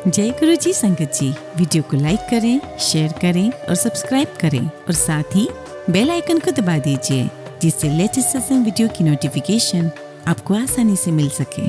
जय गुरु जी संगत जी, वीडियो को लाइक करें, शेयर करें और सब्सक्राइब करें और साथ ही बेल आइकन को दबा दीजिए जिससे लेटेस्ट सत्संग वीडियो की नोटिफिकेशन आपको आसानी से मिल सके।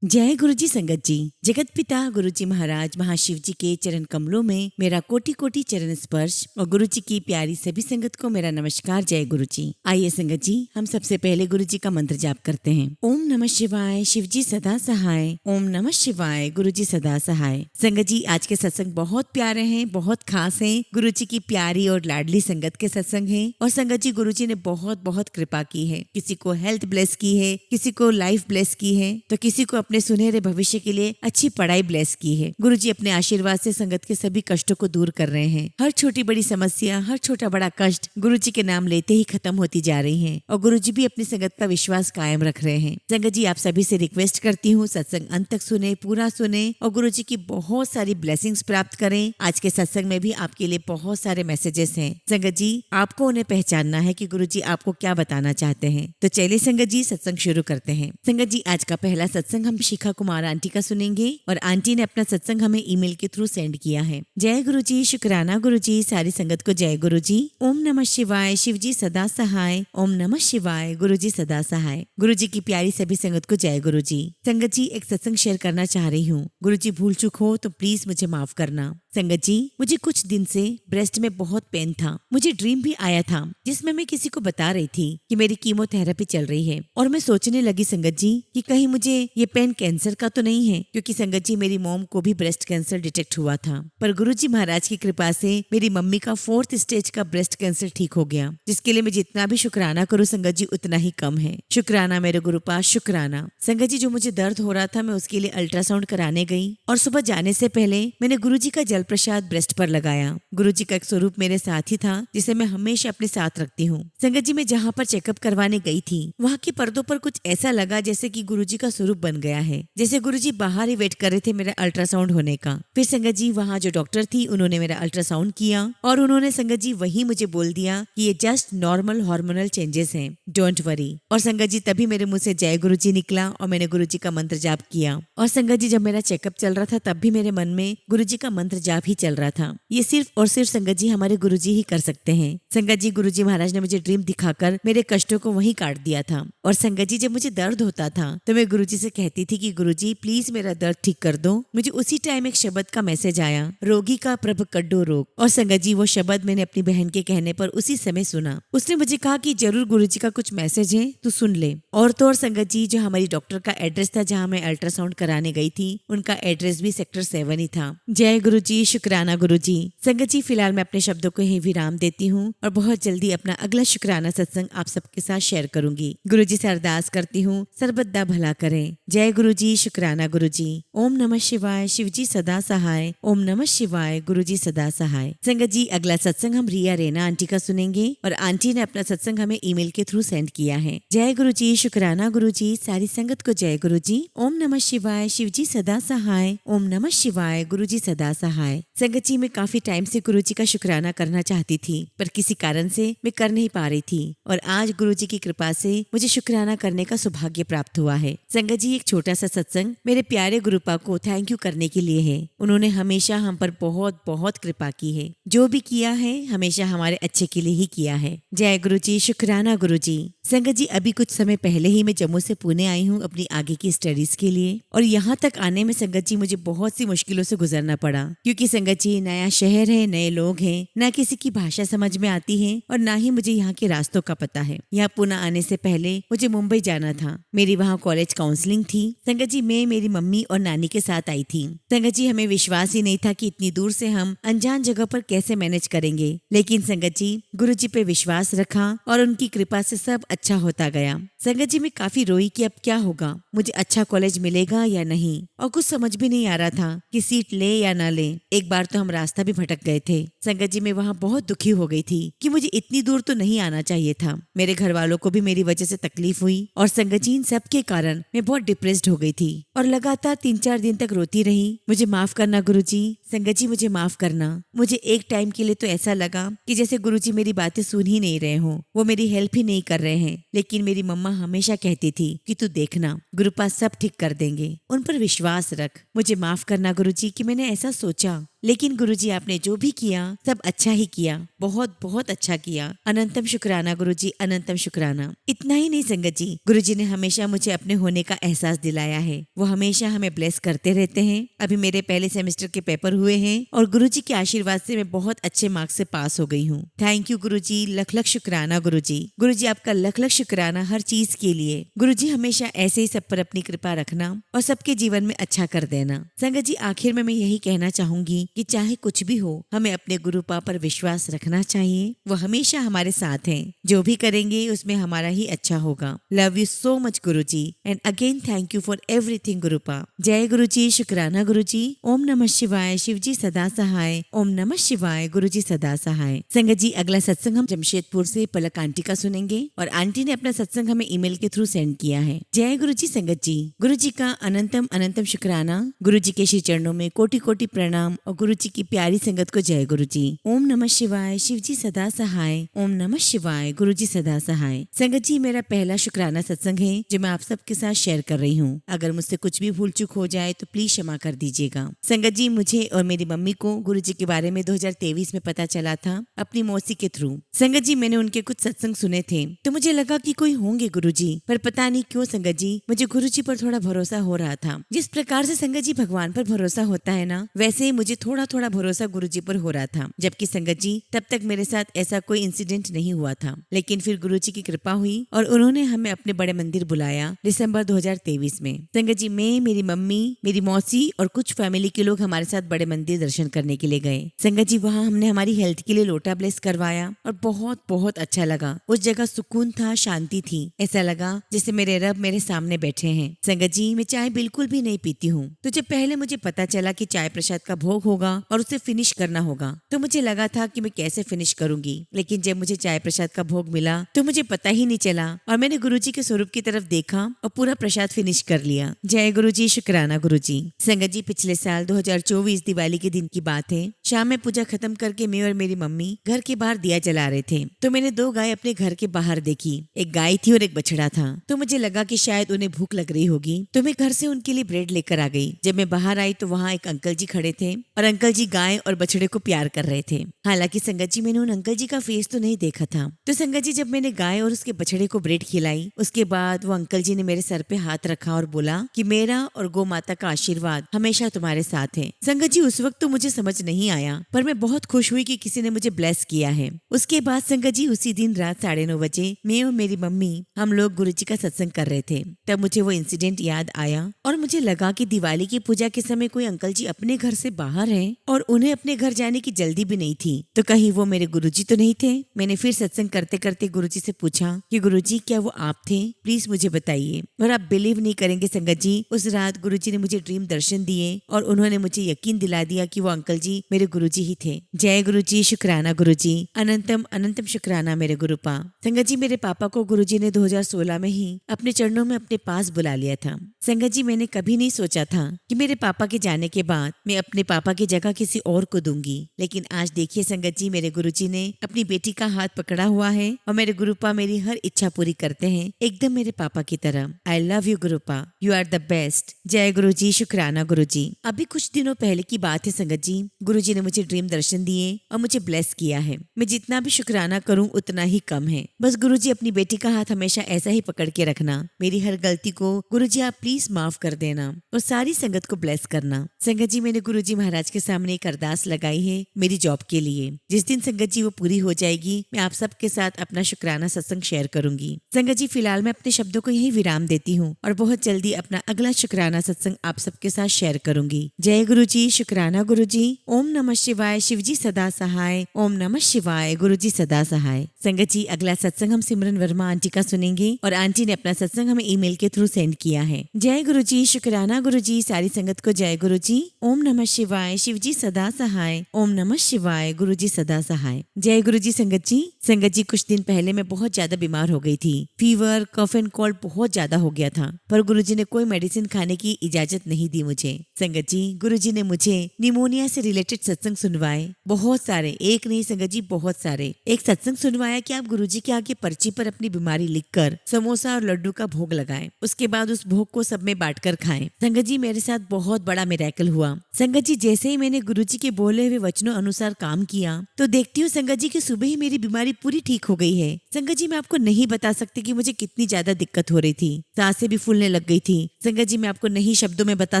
जय गुरु जी संगत जी, जगत पिता गुरु जी महाराज महाशिव जी के चरण कमलों में मेरा कोटि कोटि चरण स्पर्श और गुरु जी की प्यारी सभी संगत को मेरा नमस्कार। जय गुरु जी। आइए संगत जी, हम सबसे पहले गुरु जी का मंत्र जाप करते हैं। ओम नमः शिवाय, शिव जी सदा सहाय। ओम नमः शिवाय, गुरु जी सदा सहाय। संगत जी, आज के सत्संग बहुत प्यारे हैं, बहुत खास हैं। गुरु जी की प्यारी और लाडली संगत के सत्संग हैं। और संगत जी, गुरु जी ने बहुत बहुत कृपा की है। किसी को हेल्थ ब्लेस की है, किसी को लाइफ ब्लेस की है, तो किसी को अपने सुनहरे भविष्य के लिए अच्छी पढ़ाई ब्लेस की है। गुरुजी अपने आशीर्वाद से संगत के सभी कष्टों को दूर कर रहे हैं। हर छोटी बड़ी समस्या, हर छोटा बड़ा कष्ट गुरुजी के नाम लेते ही खत्म होती जा रही हैं। और गुरुजी भी अपनी संगत का विश्वास कायम रख रहे हैं। संगत जी, आप सभी से रिक्वेस्ट करती हूँ, सत्संग अंत तक सुने, पूरा सुने और गुरुजी की बहुत सारी ब्लेसिंग्स प्राप्त करें। आज के सत्संग में भी आपके लिए बहुत सारे मैसेजेस हैं। संगत जी, आपको उन्हें पहचानना है कि गुरुजी आपको क्या बताना चाहते हैं। तो चलिए संगत जी, सत्संग शुरू करते हैं। संगत जी, आज का पहला सत्संग हम शिखा कुमार आंटी का सुनेंगे और आंटी ने अपना सत्संग हमें ईमेल के थ्रू सेंड किया है। जय गुरु जी, शुक्राना गुरु जी, सारी संगत को जय गुरु जी। ओम नमः शिवाय, शिव जी सदा सहाय। ओम नमः शिवाय, गुरु जी सदा सहाय। गुरु जी की प्यारी सभी संगत को जय गुरु जी। संगत जी, एक सत्संग शेयर करना चाह रही हूँ। गुरु जी भूल चूक हो तो प्लीज मुझे माफ करना। संगत जी, मुझे कुछ दिन से ब्रेस्ट में बहुत पेन था। मुझे ड्रीम भी आया था जिसमें मैं किसी को बता रही थी कि मेरी कीमोथेरेपी चल रही है। और मैं सोचने लगी संगत जी कि कहीं मुझे ये पेन कैंसर का तो नहीं है, क्योंकि संगत जी मेरी मॉम को भी ब्रेस्ट कैंसर डिटेक्ट हुआ था। पर गुरुजी महाराज की कृपा से मेरी मम्मी का 4th स्टेज का ब्रेस्ट कैंसर ठीक हो गया, जिसके लिए मैं जितना भी शुक्राना करूँ संगत जी उतना ही कम है। शुक्राना मेरे गुरु पास, शुक्राना। संगत जी, जो मुझे दर्द हो रहा था मैं उसके लिए अल्ट्रासाउंड कराने गई और सुबह जाने से पहले मैंने गुरुजी का जल प्रसाद ब्रेस्ट पर लगाया। गुरुजी का एक स्वरूप मेरे साथ ही था जिसे मैं हमेशा अपने साथ रखती हूँ। संगत जी, मैं जहाँ पर चेकअप करवाने गई थी वहाँ के पर्दों पर कुछ ऐसा लगा जैसे कि गुरुजी का स्वरूप बन गया है, जैसे गुरुजी बाहर ही वेट कर रहे थे मेरा अल्ट्रासाउंड होने का। फिर संगत जी, वहाँ जो डॉक्टर थी उन्होंने मेरा अल्ट्रासाउंड किया और उन्होंने संगत जी वही मुझे बोल दिया कि ये जस्ट नॉर्मल हार्मोनल चेंजेस हैं, डोंट वरी। और संगत जी, तभी मेरे मुंह से जय गुरुजी निकला और मैंने गुरुजी का मंत्र जाप किया। और संगत जी, जब मेरा चेकअप चल रहा था तब भी मेरे मन में गुरुजी का मंत्र जाप ही चल रहा था। ये सिर्फ और सिर्फ संगत जी हमारे गुरुजी ही कर सकते हैं। संगत जी, गुरुजी महाराज ने मुझे ड्रीम दिखाकर मेरे कष्टों को वहीं काट दिया था। और संगत जी, जब मुझे दर्द होता था तो मैं गुरुजी से कहती थी कि गुरुजी प्लीज मेरा दर्द ठीक कर दो। मुझे उसी टाइम एक शब्द का मैसेज आया, रोगी का प्रभ कड्डो रोग। और संगत जी, वो शब्द मैंने अपनी बहन के कहने पर उसी समय सुना। उसने मुझे कहा कि जरूर गुरुजी का कुछ मैसेज है, तू सुन ले। और तो और संगत जी, जो हमारी डॉक्टर का एड्रेस था जहाँ मैं अल्ट्रासाउंड कराने गई थी, उनका एड्रेस भी सेक्टर 7 ही था। जय गुरु जी, शुक्राना गुरु जी। संगत जी, फिलहाल मैं अपने शब्दों को यहीं विराम देती हूँ और बहुत जल्दी अपना अगला शुक्राना सत्संग आप सबके साथ शेयर करूंगी। गुरु जी से अरदास करती हूँ, सर्वदा भला करें। जय गुरु जी, शुक्राना गुरु जी। ओम नमः शिवाय, शिव जी सदा सहाय। ओम नमः शिवाय, गुरु जी सदा सहाय। संगत जी, अगला सत्संग हम रिया रेना आंटी का सुनेंगे और आंटी ने अपना सत्संग हमें ईमेल के थ्रू सेंड किया है। जय गुरु जी, शुक्राना गुरु जी, सारी संगत को जय गुरु जी। ओम नमः शिवाय, शिव जी सदा सहाय। ओम नमः शिवाय, गुरु जी सदा सहाय। संगत जी, मैं काफी टाइम से गुरु जी का शुक्राना करना चाहती थी पर किसी कारण से मैं कर नहीं पा रही थी और आज गुरु जी की कृपा से मुझे शुक्राना करने का सौभाग्य प्राप्त हुआ है। संगत जी, एक छोटा सा सत्संग मेरे प्यारे गुरुपा को थैंक यू करने के लिए है। उन्होंने हमेशा हम पर बहुत बहुत कृपा की है। जो भी किया है हमेशा हमारे अच्छे के लिए ही किया है। जय गुरु जी, शुक्राना गुरु जी। संगत जी, अभी कुछ समय पहले ही मैं जम्मू से पुणे आई हूँ अपनी आगे की स्टडीज के लिए और यहाँ तक आने में संगत जी मुझे बहुत सी मुश्किलों से गुजरना पड़ा, क्योंकि संगत जी नया शहर है, नए लोग हैं, ना किसी की भाषा समझ में आती है और ना ही मुझे यहाँ के रास्तों का पता है। यहाँ पुणे आने से पहले मुझे मुंबई जाना था, मेरी वहाँ कॉलेज काउंसलिंग थी। संगत जी, मैं मेरी मम्मी और नानी के साथ आई थी। संगत जी, हमें विश्वास ही नहीं था कि इतनी दूर से हम अनजान जगह पर कैसे मैनेज करेंगे, लेकिन संगत जी गुरु जी पे विश्वास रखा और उनकी कृपा से सब अच्छा होता गया। संगत जी, मैं काफी रोई कि अब क्या होगा, मुझे अच्छा कॉलेज मिलेगा या नहीं, और कुछ समझ भी नहीं आ रहा था कि सीट ले या ना ले। एक बार तो हम रास्ता भी भटक गए थे। संगत जी, मैं वहाँ बहुत दुखी हो गई थी कि मुझे इतनी दूर तो नहीं आना चाहिए था। मेरे घर वालों को भी मेरी वजह से तकलीफ हुई और संगत जी, इन सब के कारण मैं बहुत डिप्रेस डिप्रेस्ड हो गई थी और लगातार 3-4 दिन तक रोती रही। मुझे माफ करना गुरुजी, संगत जी मुझे माफ करना। मुझे एक टाइम के लिए तो ऐसा लगा कि जैसे गुरुजी मेरी बातें सुन ही नहीं रहे हों, वो मेरी हेल्प ही नहीं कर रहे हैं। लेकिन मेरी मम्मा हमेशा कहती थी कि तू देखना, गुरुपा सब ठीक कर देंगे, उन पर विश्वास रख। मुझे माफ करना गुरुजी कि मैंने ऐसा सोचा, लेकिन गुरुजी आपने जो भी किया सब अच्छा ही किया, बहुत बहुत अच्छा किया। अनंतम शुक्राना गुरुजी, अनंतम शुक्राना। इतना ही नहीं संगत जी, गुरुजी ने हमेशा मुझे अपने होने का एहसास दिलाया है। वो हमेशा हमें ब्लेस करते रहते हैं। अभी मेरे पहले सेमेस्टर के पेपर हुए हैं और गुरुजी के आशीर्वाद से मैं बहुत अच्छे मार्क्स से पास हो गई हूँ। थैंक यू गुरुजी, लख लख शुक्राना गुरुजी। गुरुजी आपका लख लख शुक्राना हर चीज के लिए। गुरुजी हमेशा ऐसे ही सब पर अपनी कृपा रखना और सबके जीवन में अच्छा कर देना। संगत जी आखिर में मैं यही कहना चाहूंगी कि चाहे कुछ भी हो, हमें अपने गुरुपा पर विश्वास रखना चाहिए। वो हमेशा हमारे साथ हैं। जो भी करेंगे उसमें हमारा ही अच्छा होगा। Love you so much Guruji and again thank you for everything गुरुपा। जय गुरुजी, शुक्राना गुरुजी। ओम नमः शिवाय, शिवजी सदा सहाय। ओम नमः शिवाय, गुरुजी सदा सहाय। संगत जी अगला सत्संग हम जमशेदपुर से पलक आंटी का सुनेंगे और आंटी ने अपना सत्संग हमें ईमेल के थ्रू सेंड किया है। जय गुरुजी संगत जी, गुरुजी का अनंतम अनंतम शुक्राना। गुरुजी के श्री चरणों में कोटि कोटि प्रणाम और गुरुजी की प्यारी संगत को जय गुरुजी। ओम नमः शिवाय, शिवजी सदा सहाय। ओम नमः शिवाय, गुरुजी सदा सहाय। संगत जी मेरा पहला शुक्राना सत्संग है जो मैं आप सबके साथ शेयर कर रही हूँ। अगर मुझसे कुछ भी भूल चूक हो जाए तो प्लीज क्षमा कर दीजिएगा। संगत जी मुझे और मेरी मम्मी को गुरुजी के बारे में 2023 में पता चला था अपनी मौसी के थ्रू। संगत जी मैंने उनके कुछ सत्संग सुने थे तो मुझे लगा कि कोई होंगे गुरुजी, पर पता नहीं क्यों संगत जी मुझे गुरुजी पर थोड़ा भरोसा हो रहा था। जिस प्रकार से संगत जी भगवान पर भरोसा होता है ना, वैसे ही मुझे थोड़ा थोड़ा भरोसा गुरुजी पर हो रहा था। जबकि संगत जी तब तक मेरे साथ ऐसा कोई इंसिडेंट नहीं हुआ था, लेकिन फिर गुरुजी की कृपा हुई और उन्होंने हमें अपने बड़े मंदिर बुलाया दिसंबर 2023 में। संगत जी मैं, मेरी मम्मी, मेरी मौसी और कुछ फैमिली के लोग हमारे साथ बड़े मंदिर दर्शन करने के लिए गए। संगत जी वहाँ हमने हमारी हेल्थ के लिए लोटा ब्लेस करवाया और बहुत बहुत अच्छा लगा। उस जगह सुकून था, शांति थी। ऐसा लगा जैसे मेरे रब मेरे सामने बैठे हैं। संगत जी मैं चाय बिल्कुल भी नहीं पीती हूँ, तो जब पहले मुझे पता चला कि चाय प्रसाद का भोग होगा और उसे फिनिश करना होगा तो मुझे लगा था कि मैं कैसे फिनिश करूंगी। लेकिन जब मुझे चाय प्रसाद का भोग मिला तो मुझे पता ही नहीं चला और मैंने गुरुजी के स्वरूप की तरफ देखा और पूरा प्रसाद फिनिश कर लिया। जय गुरुजी, शुक्राना गुरुजी। संगत जी पिछले साल 2024 दिवाली के दिन की बात है। शाम में पूजा खत्म करके मैं और मेरी मम्मी घर के बाहर दिया जला रहे थे तो मैंने 2 गाय अपने घर के बाहर देखी। एक गाय थी और एक बछड़ा था। तो मुझे लगा कि शायद उन्हें भूख लग रही होगी तो मैं घर से उनके लिए ब्रेड लेकर आ गई। जब मैं बाहर आई तो वहाँ एक अंकल जी खड़े थे और अंकल जी गाय और बछड़े को प्यार कर रहे थे। हालांकि संगत जी मैंने उन अंकल जी का फेस तो नहीं देखा था। तो संगत जी जब मैंने गाय और उसके बछड़े को ब्रेड खिलाई उसके बाद वो अंकल जी ने मेरे सर पे हाथ रखा और बोला कि मेरा और गौ माता का आशीर्वाद हमेशा तुम्हारे साथ है। संगत जी उस वक्त तो मुझे समझ नहीं आया, पर मैं बहुत खुश हुई कि किसी ने मुझे ब्लेस किया है। उसके बाद संगत जी उसी दिन रात 9:30 बजे मैं और मेरी मम्मी हम लोग गुरुजी का सत्संग कर रहे थे। तब मुझे वो इंसिडेंट याद आया और मुझे लगा कि दिवाली की पूजा के समय कोई अंकल जी अपने घर से बाहर हैं और उन्हें अपने घर जाने की जल्दी भी नहीं थी, तो कहीं वो मेरे गुरुजी तो नहीं थे। मैंने फिर सत्संग करते करते गुरुजी से पूछा कि गुरुजी क्या वो आप थे, प्लीज मुझे बताइए। और आप बिलीव नहीं करेंगे संगत जी, उस रात गुरुजी ने मुझे ड्रीम दर्शन दिए और उन्होंने मुझे यकीन दिला दिया कि वो अंकल जी मेरे गुरुजी ही थे। जय गुरुजी, शुक्राना गुरुजी। अनंतम अनंतम शुक्राना मेरे गुरुपा। संगत जी मेरे पापा को गुरुजी ने 2016 में ही अपने चरणों में अपने पास बुला लिया था। संगत जी मैंने कभी नहीं सोचा था कि मेरे पापा के जाने के बाद मैं अपने पापा की जगह किसी और को दूंगी, लेकिन आज देखिए संगत जी मेरे गुरुजी ने अपनी बेटी का हाथ पकड़ा हुआ है और मेरे गुरुपा मेरी हर इच्छा पूरी करते हैं एकदम मेरे पापा की तरह। I love you Gurupa, you are the best. जय गुरुजी, शुक्राना गुरुजी। अभी कुछ दिनों पहले की बात है संगत जी, गुरुजी ने मुझे ड्रीम दर्शन दिए और मुझे ब्लेस किया है। मैं जितना भी शुक्राना करूँ उतना ही कम है। बस गुरुजी अपनी बेटी का हाथ हमेशा ऐसा ही पकड़ के रखना। मेरी हर गलती को गुरुजी आप प्लीज माफ कर देना और सारी संगत को ब्लेस करना। संगत जी मैंने गुरुजी महाराज के सामने एक अरदास लगाई है मेरी जॉब के लिए। जिस दिन संगत जी वो पूरी हो जाएगी मैं आप सबके साथ अपना शुक्राना सत्संग शेयर करूंगी। संगत जी फिलहाल मैं अपने शब्दों को यही विराम देती हूँ और बहुत जल्दी अपना अगला शुक्राना सत्संग आप सबके साथ शेयर करूंगी। जय गुरुजी, शुक्राना गुरुजी। ओम नमः शिवाय, शिवजी सदा सहाय। ओम नमः शिवाय, गुरुजी सदा सहाय। संगत जी, अगला सत्संग हम सिमरन वर्मा आंटी का सुनेंगे और आंटी ने अपना सत्संग हमें ईमेल के थ्रू सेंड किया है। जय गुरुजी, शुक्राना गुरुजी, सारी संगत को जय गुरुजी। ओम नमः शिवाय, शिवजी सदा सहाय। ओम नमः शिवाय, गुरुजी सदा सहाय। जय गुरुजी संगत जी। संगत जी, कुछ दिन पहले मैं बहुत ज्यादा बीमार हो गई थी। फीवर, कफ एंड कोल्ड बहुत ज्यादा हो गया था, पर गुरुजी ने कोई मेडिसिन खाने की इजाजत नहीं दी मुझे। संगत जी, गुरुजी ने मुझे निमोनिया से रिलेटेड सत्संग सुनवाए, बहुत सारे, एक नहीं संगत जी, बहुत सारे। एक सत्संग सुनवाया कि आप गुरुजी के आगे पर्ची पर अपनी बीमारी लिखकर समोसा और लड्डू का भोग लगाएं, उसके बाद उस भोग को सब में बांटकर खाएं। संगत जी, मेरे साथ बहुत बड़ा मिरेकल हुआ। संगत जी, जैसे ही मैंने गुरुजी के बोले हुए वचनों अनुसार काम किया तो देखती हूँ संगत जी की सुबह ही मेरी बीमारी पूरी ठीक हो गई है। संगत जी, मैं आपको नहीं बता सकती कि मुझे कितनी ज्यादा दिक्कत हो रही थी, सांसें भी फूलने लग गई थी। संगत जी, मैं आपको नहीं शब्दों में बता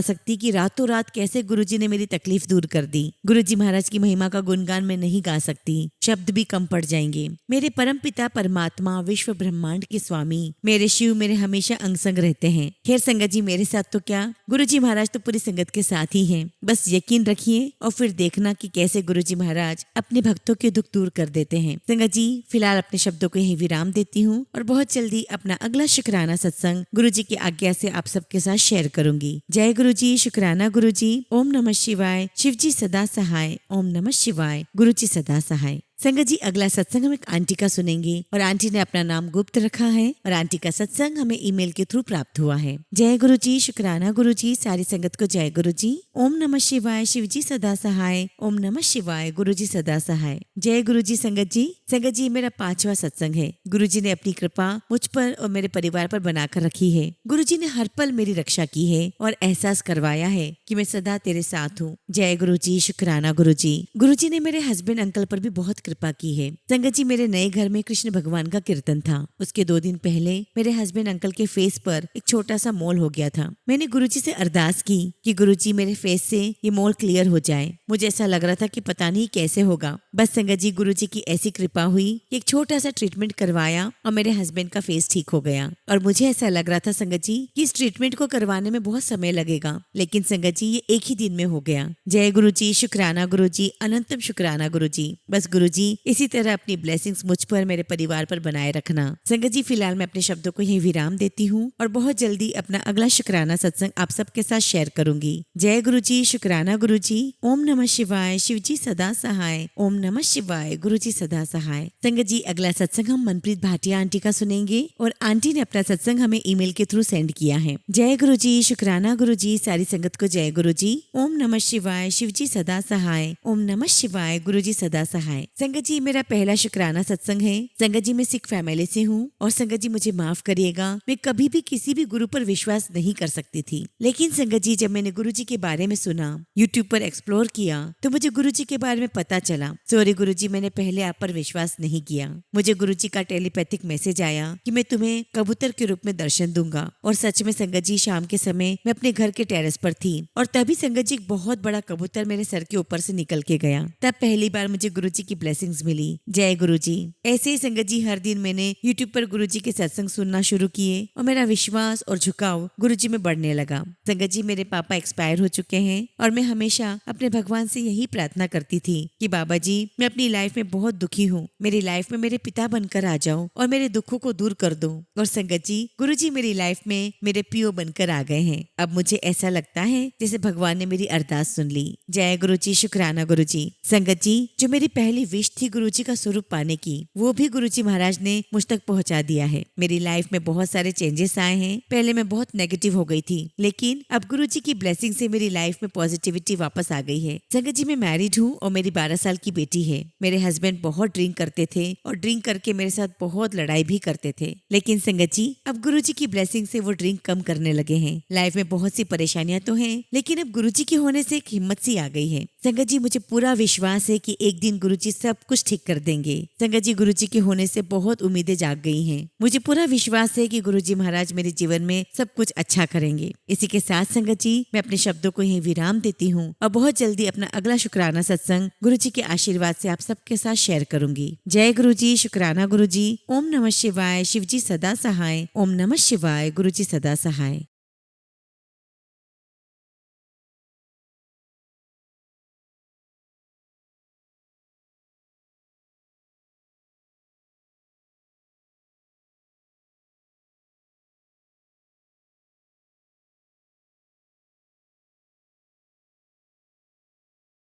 सकती कि रातों रात कैसे गुरुजी ने मेरी तकलीफ दूर कर दी। गुरुजी महाराज की महिमा का गुणगान मैं नहीं गा सकती, शब्द भी कम पड़ जाएंगे। मेरे परम पिता परमात्मा, विश्व ब्रह्मांड के स्वामी, मेरे शिव मेरे हमेशा अंग संग रहते हैं। खैर संगत जी, मेरे साथ तो क्या, गुरुजी महाराज तो पूरी संगत के साथ ही हैं। बस यकीन रखिए और फिर देखना कि कैसे गुरुजी महाराज अपने भक्तों के दुख दूर कर देते हैं। संगत जी, फिलहाल अपने शब्दों को यही विराम देती हूँ और बहुत जल्दी अपना अगला शुक्राना सत्संग गुरुजी की आज्ञा से आप सबके साथ शेयर करूंगी। जय गुरुजी, शुक्राना गुरुजी। ओम नमः शिवाय, शिवजी सदा सहाय। ओम नमः शिवाय, गुरुजी सदा सहाय। संगत जी, अगला सत्संग हम एक आंटी का सुनेंगे और आंटी ने अपना नाम गुप्त रखा है और आंटी का सत्संग हमें ईमेल के थ्रू प्राप्त हुआ है। जय गुरुजी, शुक्राना गुरुजी, सारी संगत को जय गुरुजी। ओम नमः शिवाय, शिवजी सदा सहाय। ओम नमः शिवाय, गुरुजी सदा सहाय। जय गुरुजी संगत जी। संगत जी, मेरा 5वां सत्संग है। गुरुजी ने अपनी कृपा मुझ पर और मेरे परिवार पर बनाकर रखी है। गुरुजी ने हर पल मेरी रक्षा की है और एहसास करवाया है कि मैं सदा तेरे साथ हूँ। जय गुरुजी, शुक्राना गुरुजी। गुरुजी ने मेरे हस्बैंड अंकल पर भी बहुत कृपा की है। संगत जी, मेरे नए घर में कृष्ण भगवान का कीर्तन था। उसके 2 दिन पहले मेरे हस्बैंड अंकल के फेस पर एक छोटा सा मोल हो गया था। मैंने गुरुजी से अरदास की कि गुरुजी मेरे फेस से ये मोल क्लियर हो जाए। मुझे ऐसा लग रहा था कि पता नहीं कैसे होगा। बस संगत जी, गुरुजी की ऐसी कृपा हुई कि एक छोटा सा ट्रीटमेंट करवाया और मेरे हस्बैंड का फेस ठीक हो गया। और मुझे ऐसा लग रहा था संगत जी कि इस ट्रीटमेंट को करवाने में बहुत समय लगेगा, लेकिन संगत जी ये एक ही दिन में हो गया। जय गुरुजी, शुक्राना गुरुजी, अनंतम शुक्राना गुरुजी। बस गुरुजी इसी तरह अपनी ब्लेसिंग्स मुझ पर, मेरे परिवार पर बनाए रखना। संगत जी, फिलहाल मैं अपने शब्दों को यहीं विराम देती हूँ और बहुत जल्दी अपना अगला शुक्राना सत्संग आप सबके साथ शेयर करूंगी। जय गुरुजी, शुक्राना गुरुजी। ओम नमः शिवाय, शिवजी सदा सहाय। ओम नमः शिवाय, गुरुजी सदा सहाय। संगत जी, अगला सत्संग हम मनप्रीत भाटिया आंटी का सुनेंगे और आंटी ने अपना सत्संग हमें ईमेल के थ्रू सेंड किया है। जय गुरुजी, शुक्राना गुरुजी, सारी संगत को जय गुरुजी। ओम नमः शिवाय, शिवजी सदा सहाय। ओम नमः शिवाय, गुरुजी सदा सहाय। संगत जी, मेरा पहला शुक्राना सत्संग है। संगत जी, मैं सिख फैमिली से हूँ और संगत जी मुझे माफ करिएगा, मैं कभी भी किसी भी गुरु पर विश्वास नहीं कर सकती थी। लेकिन संगत जी, जब मैंने गुरुजी के बारे में सुना, यूट्यूब पर एक्सप्लोर किया, तो मुझे गुरुजी के बारे में पता चला। सॉरी गुरुजी, मैंने पहले आप पर विश्वास नहीं किया। मुझे गुरुजी का टेलीपैथिक मैसेज आया कि मैं तुम्हें कबूतर के रूप में दर्शन दूंगा। और सच में संगत जी, शाम के समय मैं अपने घर के टेरेस पर थी और तभी संगत जी एक बहुत बड़ा कबूतर मेरे सर के ऊपर से निकल के गया। तब पहली बार मुझे गुरुजी की ब्लेसिंग्स मिली। जय गुरुजी। ऐसे ही संगत जी, हर दिन मैंने यूट्यूब पर गुरुजी के सत्संग सुनना शुरू किए और मेरा विश्वास और झुकाव गुरुजी में बढ़ने लगा। संगत जी, मेरे पापा एक्सपायर हो चुके हैं और मैं हमेशा अपने भगवान से यही प्रार्थना करती थी कि बाबा जी, मैं अपनी लाइफ में बहुत दुखी हूँ, मेरी लाइफ में मेरे पिता बनकर आ जाओ और मेरे दुखों को दूर कर दो। और संगत जी, गुरुजी मेरी लाइफ में मेरे पीओ बनकर आ गए हैं। अब मुझे ऐसा लगता है जैसे भगवान ने मेरी अरदास सुन ली। जय गुरुजी, शुक्राना गुरुजी। संगत जी, जो मेरी पहली विश थी गुरुजी का स्वरूप पाने की, वो भी गुरुजी महाराज ने मुझ तक पहुंचा दिया है। मेरी लाइफ में बहुत सारे चेंजेस आए हैं। पहले मैं बहुत नेगेटिव हो गई थी, लेकिन अब गुरुजी की ब्लेसिंग से मेरी लाइफ में पॉजिटिविटी वापस आ गई है। संगत जी, मैं मैरिड हूँ और मेरी 12 साल की बेटी है। मेरे हस्बैंड बहुत ड्रिंक करते थे और ड्रिंक करके मेरे साथ बहुत लड़ाई भी करते थे, लेकिन संगत जी, अब गुरुजी की ब्लेसिंग से वो ड्रिंक कम करने लगे हैं। लाइफ में बहुत सी परेशानियां तो हैं, लेकिन अब गुरुजी के होने से एक हिम्मत सी आ गई है। संगत जी, मुझे पूरा विश्वास है कि एक दिन गुरुजी सब कुछ ठीक कर देंगे। संगत जी, गुरुजी के होने से बहुत उम्मीदें जाग गई हैं। मुझे पूरा विश्वास है कि गुरुजी महाराज मेरे जीवन में सब कुछ अच्छा करेंगे। इसी के साथ संगत जी, मैं अपने शब्दों को यहीं विराम देती हूँ और बहुत जल्दी अपना अगला शुक्राना सत्संग गुरुजी के आशीर्वाद से आप सबके साथ शेयर करूंगी। जय गुरुजी, शुक्राना गुरुजी। ओम नमः शिवाय, शिवजी सदा सहाय। ओम नमः शिवाय, गुरुजी सदा सहाय।